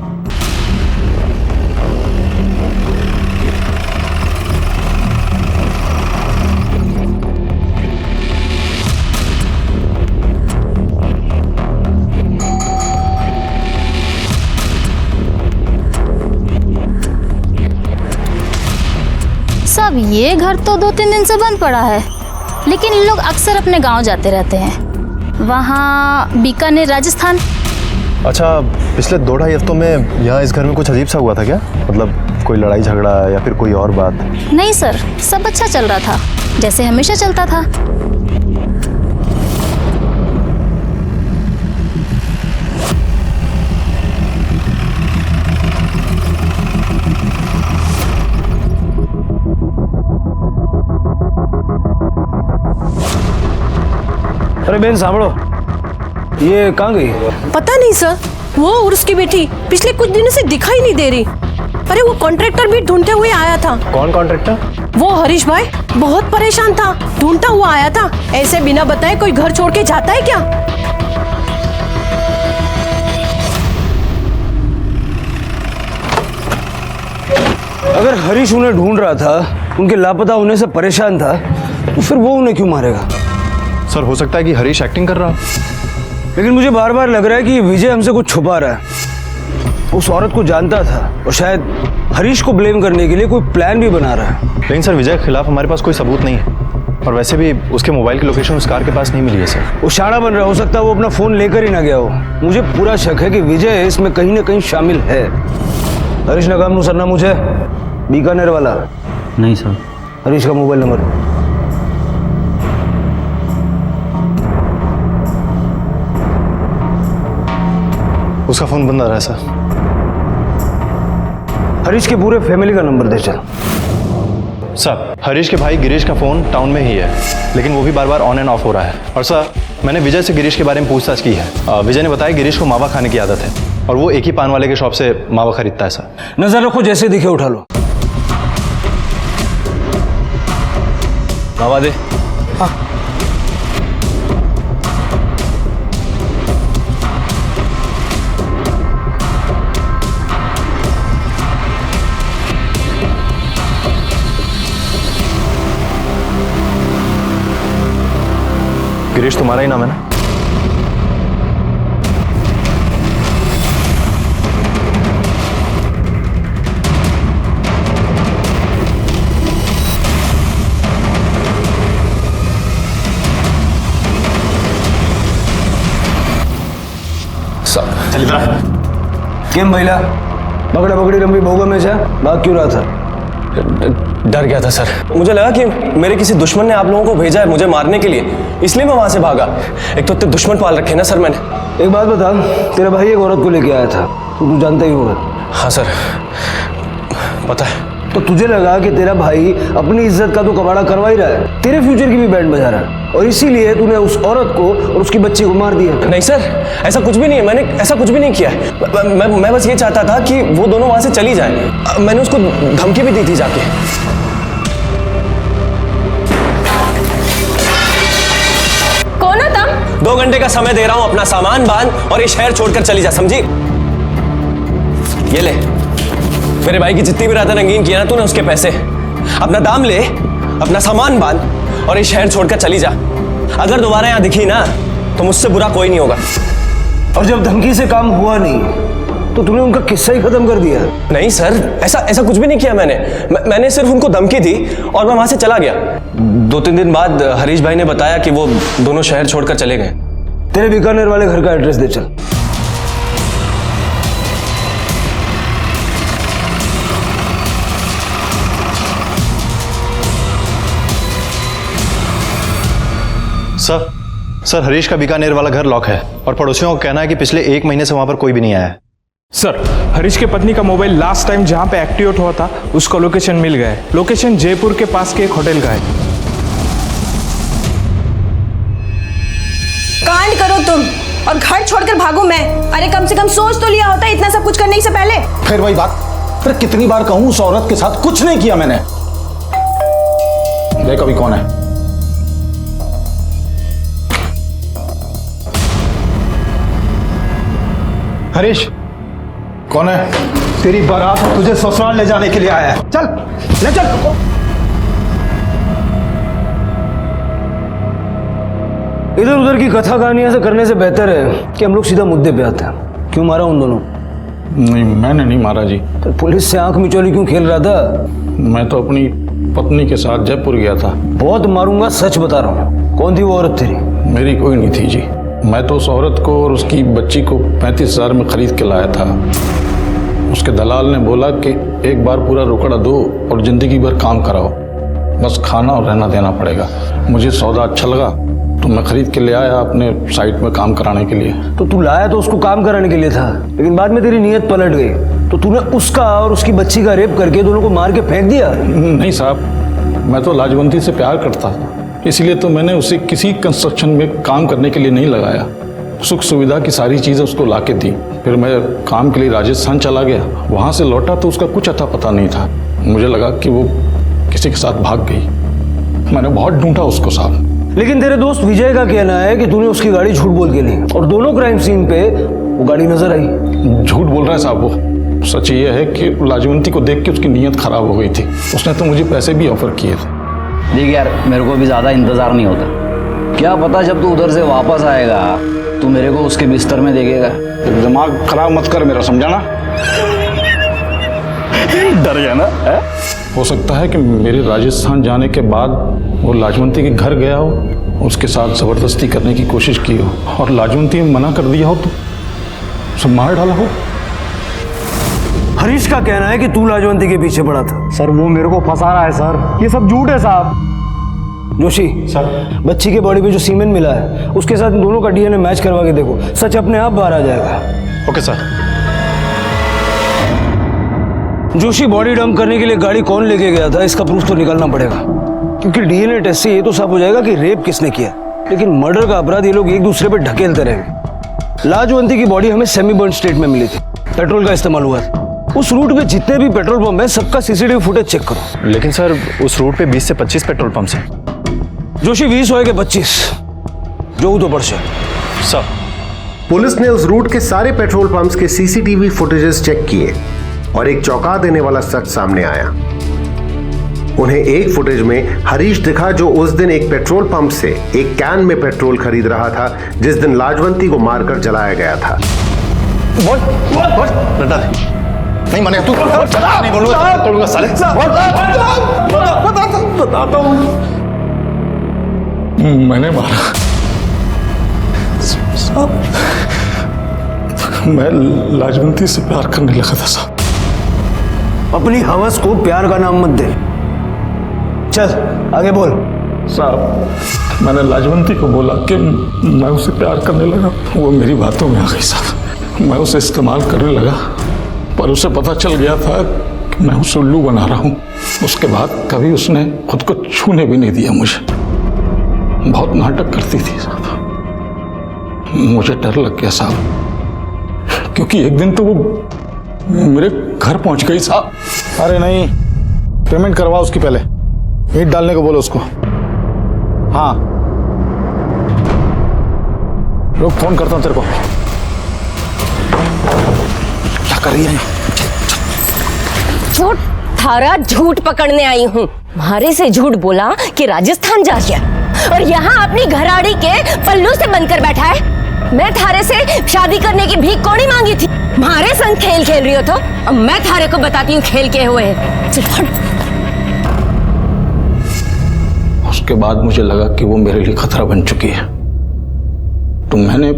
सब ये घर तो 2-3 दिन से बंद पड़ा है, लेकिन इन लोग अक्सर अपने गांव जाते रहते हैं. वहाँ बीकानेर, राजस्थान. अच्छा, पिछले 2-2.5 हफ्तों में यहाँ इस घर में कुछ अजीब सा हुआ था क्या? मतलब कोई लड़ाई झगड़ा या फिर कोई और बात? नहीं सर, सब अच्छा चल रहा था, जैसे हमेशा चलता था. अरे बहन सामड़ो, ये कहाँ गई? पता नहीं सर, वो और उसकी बेटी पिछले कुछ दिनों से दिखाई नहीं दे रही. अरे वो कॉन्ट्रैक्टर भी ढूंढते हुए आया था. कौन कॉन्ट्रैक्टर? वो हरीश भाई बहुत परेशान था, ढूंढता हुआ आया था. ऐसे बिना बताए कोई घर छोड़ के जाता है क्या? अगर हरीश उन्हें ढूंढ रहा था, उनके लापता होने से परेशान था, तो फिर वो उन्हें क्यों मारेगा? सर हो सकता है कि हरीश एक्टिंग कर रहा. लेकिन मुझे बार बार लग रहा है कि विजय हमसे कुछ छुपा रहा है. उस औरत को जानता था और शायद हरीश को ब्लेम करने के लिए कोई प्लान भी बना रहा है. लेकिन सर विजय के खिलाफ हमारे पास कोई सबूत नहीं है. और वैसे भी उसके मोबाइल की लोकेशन उस कार के पास नहीं मिली है सर। वो शाड़ा बन रहा हो सकता है वो अपना फोन लेकर ही ना गया हो। मुझे पूरा शक है कि विजय इसमें कहीं ना कहीं शामिल है। हरीश नगाम सरनाम मुझे बीकानेर वाला नहीं सर। हरीश का मोबाइल नंबर उसका फोन बंद आ रहा है सर। हरीश के पूरे फैमिली का नंबर दे चल। सर हरीश के भाई गिरीश का फ़ोन टाउन में ही है, लेकिन वो भी बार बार ऑन एंड ऑफ हो रहा है। और सर मैंने विजय से गिरीश के बारे में पूछताछ की है। विजय ने बताया गिरीश को मावा खाने की आदत है और वो एक ही पान वाले के शॉप से मावा खरीदता है सर। नजर रखो, जैसे दिखे उठा लो। मावा दे। हाँ। गिरीश तुम्हारा ही नाम है ना? चल इधर। केम महिला पकड़ा पकड़ी रंबी बहुगा में से भाग क्यों रहा था? डर गया था सर। मुझे लगा कि मेरे किसी दुश्मन ने आप लोगों को भेजा है मुझे मारने के लिए, इसलिए मैं वहां से भागा। एक तो इतने दुश्मन पाल रखे ना सर मैंने। एक बात बता, तेरा भाई एक औरत को लेके आया था, तू जानता ही होगा। हाँ सर पता है। तो तुझे लगा कि तेरा भाई अपनी इज्जत का तो कबाड़ा करवा ही रहा है, तेरे फ्यूचर की भी बैंड बजा रहा है, और इसीलिए तूने उस औरत को और उसकी बच्ची को मार दिया। नहीं सर ऐसा कुछ भी नहीं है, मैंने ऐसा कुछ भी नहीं किया है। मैं बस ये चाहता था कि वो दोनों वहां से चली जाए। मैंने उसको धमकी भी दी थी जाके। कौन है तुम? 2 घंटे का समय दे रहा हूं, अपना सामान बांध और ये शहर छोड़कर चली जा, समझी? ये ले, मेरे भाई की जितनी भी रातें रंगीन किया ना तूने उसके पैसे। अपना दाम ले, अपना सामान बांध और ये शहर छोड़कर चली जा। अगर दोबारा यहां दिखी ना तो मुझसे बुरा कोई नहीं होगा। और जब धमकी से काम हुआ नहीं तो तूने उनका किस्सा ही खत्म कर दिया। नहीं सर ऐसा कुछ भी नहीं किया मैंने सिर्फ उनको धमकी दी और मैं वहां से चला गया। 2-3 दिन बाद हरीश भाई ने बताया कि वो दोनों शहर छोड़कर चले गए। तेरे बीकानेर वाले घर का एड्रेस दे चल। सर हरीश का बीकानेर वाला घर लॉक है और पड़ोसियों का कहना है कि पिछले 1 महीने से वहां पर कोई भी नहीं आया है। सर हरीश के पत्नी का मोबाइल लास्ट टाइम जहां पे एक्टिवेट हुआ था उसका लोकेशन मिल गया है। लोकेशन जयपुर के पास के एक होटल का है। कांड करो तुम और घर छोड़कर भागो मैं। अरे कम से कम सोच तो लिया होता इतना सब कुछ करने से पहले। फिर वही बात, फिर कितनी बार कहूं उस औरत के साथ कुछ नहीं किया मैंने। देख अभी कौन है। हरीश कौन है? तेरी बारात तुझे ससुराल ले जाने के लिए आया है। चल ले चल। इधर उधर की कथा कहानियां से करने से बेहतर है कि हम लोग सीधा मुद्दे पे आते हैं। क्यों मारा उन दोनों? नहीं मैंने नहीं मारा जी। तो पुलिस से आंख मिचौली क्यों खेल रहा था? मैं तो अपनी पत्नी के साथ जयपुर गया था। बहुत मारूंगा, सच बता रहा हूँ। कौन थी वो औरत तेरी? मेरी कोई नहीं थी जी। मैं तो उस औरत को और उसकी बच्ची को 35,000 में खरीद के लाया था। उसके दलाल ने बोला कि एक बार पूरा रोकड़ा दो और जिंदगी भर काम कराओ, बस खाना और रहना देना पड़ेगा। मुझे सौदा अच्छा लगा तो मैं खरीद के ले आया अपने साइट में काम कराने के लिए। तो तू लाया तो उसको काम कराने के लिए था, लेकिन बाद में तेरी नीयत पलट गई तो तूने उसका और उसकी बच्ची का रेप करके दोनों को मार के फेंक दिया। नहीं साहब, मैं तो लाजवंती से प्यार करता था, इसलिए तो मैंने उसे किसी कंस्ट्रक्शन में काम करने के लिए नहीं लगाया। सुख सुविधा की सारी चीज़ें उसको ला के दी। फिर मैं काम के लिए राजस्थान चला गया। वहाँ से लौटा तो उसका कुछ अता पता नहीं था। मुझे लगा कि वो किसी के साथ भाग गई। मैंने बहुत ढूंढा उसको साहब। लेकिन तेरे दोस्त विजय का कहना है कि तूने उसकी गाड़ी झूठ बोल के ली और दोनों क्राइम सीन पे वो गाड़ी नजर आई। झूठ बोल रहा है साहब वो। सच ये है कि लाजवंती को देख के उसकी नीयत खराब हो गई थी। उसने तो मुझे पैसे भी ऑफर किए थे। देख यार, मेरे को भी ज़्यादा इंतज़ार नहीं होता। क्या पता जब तू उधर से वापस आएगा तू मेरे को उसके बिस्तर में देखेगा। दिमाग खराब मत कर मेरा, समझा ना? डर गया ना है? हो सकता है कि मेरे राजस्थान जाने के बाद वो लाजवंती के घर गया हो, उसके साथ जबरदस्ती करने की कोशिश की हो और लाजवंती ने मना कर दिया हो तो उसे मार डाला हो। हरीश का कहना है कि तू लाजवंती के पीछे पड़ा था। सर वो मेरे को फंसा रहा है सर, ये सब झूठ है साहब। जोशी सर, बच्ची के बॉडी पे जो सीमेंट मिला है उसके साथ इन दोनों का डीएनए मैच करवा के देखो, सच अपने आप बाहर आ जाएगा। Okay sir. Joshi, body dump करने के लिए गाड़ी कौन लेके गया था इसका प्रूफ तो निकालना पड़ेगा, क्योंकि डीएनए टेस्ट से ये तो साफ हो जाएगा कि रेप किसने किया, लेकिन मर्डर का अपराध ये लोग एक दूसरे पे ढकेलते रहेंगे। लाजवंती की बॉडी हमें सेमी बर्न स्टेट में मिली थी, पेट्रोल का इस्तेमाल हुआ था। उस रूट पे जितने भी पेट्रोल पंप है सबका सीसीटीवी फुटेज चेक करो। लेकिन सर उस रूट पे 20 से 25 पेट्रोल पंप्स हैं। जोशी 20 होएगा 25 जो तो पड़से सर। पुलिस ने उस रूट के सारे पेट्रोल पंप्स के सीसीटीवी फुटेजेस चेक किए और एक चौंका देने वाला सच सामने आया। उन्हें एक फुटेज में हरीश दिखा जो उस दिन एक पेट्रोल पंप से एक कैन में पेट्रोल खरीद रहा था जिस दिन लाजवंती को मारकर जलाया गया था। बोल बोल बोल नहीं माने तू नहीं बोलूंगा साले। बताता हूँ मैंने मारा साहब, मैं लाजवंती से प्यार करने लगा था साहब। अपनी हवस को प्यार का नाम मत दे, चल आगे बोल। साहब मैंने लाजवंती को बोला कि मैं उसे प्यार करने लगा, वो मेरी बातों में आ गई साहब। मैं उसे इस्तेमाल करने लगा पर उसे पता चल गया था कि मैं उसे उल्लू बना रहा हूँ। उसके बाद कभी उसने खुद को छूने भी नहीं दिया मुझे। बहुत नाटक करती थी साहब। मुझे डर लग गया साहब, क्योंकि एक दिन तो वो मेरे घर पहुंच गई साहब। अरे नहीं, पेमेंट करवा उसकी, पहले ईंट डालने को बोलो उसको। हाँ रुक, फोन करता हूं तेरे को। क्या कर रही है? झूठ थारा झूठ पकड़ने आई हूँ। तुम्हारे से झूठ बोला कि राजस्थान जा गया और यहाँ अपनी घराड़ी के पल्लू से बनकर बैठा है। मैं थारे से शादी करने की भीख कौड़ी मांगी थी, तुम्हारे संग खेल खेल रही हो तो अब मैं थारे को बताती हूँ खेल के हुए हैं। उसके बाद मुझे लगा कि वो मेरे लिए खतरा बन चुकी है, तो मैंने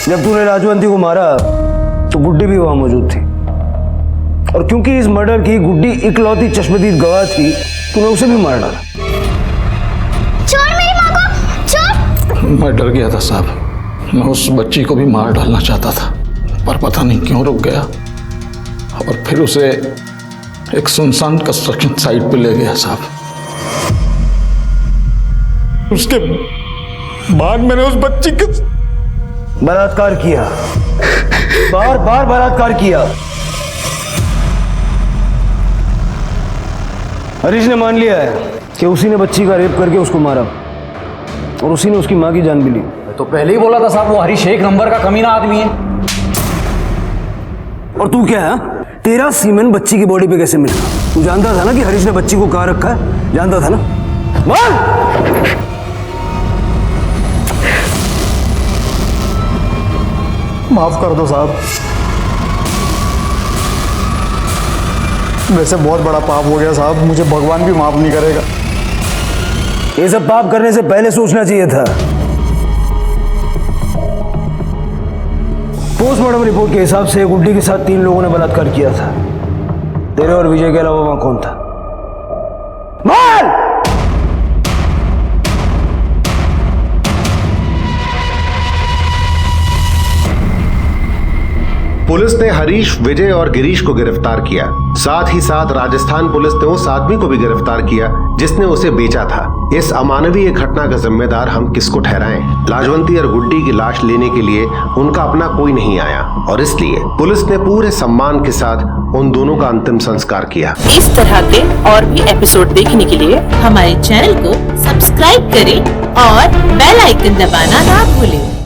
जब तूने लाजवंती को मारा तो गुड्डी भी वहां मौजूद थी, और क्योंकि इस मर्डर की गुड्डी इकलौती चश्मदीद गवाह थी, तूने उसे भी मार डाला। छोड़ मेरी माँ को, छोड़। मैं डर गया था साहब, मैं उस बच्ची को भी मार डालना चाहता था, पर पता नहीं क्यों रुक गया और फिर उसे एक सुनसान कंस्ट्रक्शन साइट पे ले गया साहब। उसके बाद मैंने उस बच्ची के बलात्कार किया, बार बार बलात्कार किया। हरीश ने मान लिया है कि उसी ने बच्ची का रेप करके उसको मारा और उसी ने उसकी मां की जान भी ली। तो पहले ही बोला था साहब, वो हरीश एक नंबर का कमीना आदमी है। और तू क्या है? तेरा सीमेंट बच्ची की बॉडी पे कैसे मिला? तू जानता था ना कि हरीश ने बच्ची को कहाँ रखा है? जानता था ना? बोल। माफ कर दो साहब, वैसे बहुत बड़ा पाप हो गया साहब, मुझे भगवान भी माफ नहीं करेगा। ये सब पाप करने से पहले सोचना चाहिए था। पोस्टमार्टम रिपोर्ट के हिसाब से गुड्डी के साथ 3 लोगों ने बलात्कार किया था। तेरे और विजय के अलावा वहां कौन था? बोल! पुलिस ने हरीश, विजय और गिरीश को गिरफ्तार किया। साथ ही साथ राजस्थान पुलिस ने उस आदमी को भी गिरफ्तार किया जिसने उसे बेचा था। इस अमानवीय घटना का जिम्मेदार हम किसको ठहराएं? लाजवंती और गुड्डी की लाश लेने के लिए उनका अपना कोई नहीं आया और इसलिए पुलिस ने पूरे सम्मान के साथ उन दोनों का अंतिम संस्कार किया। इस तरह के और भी एपिसोड देखने के लिए हमारे चैनल को सब्सक्राइब करें और बेल आइकन दबाना ना भूलें।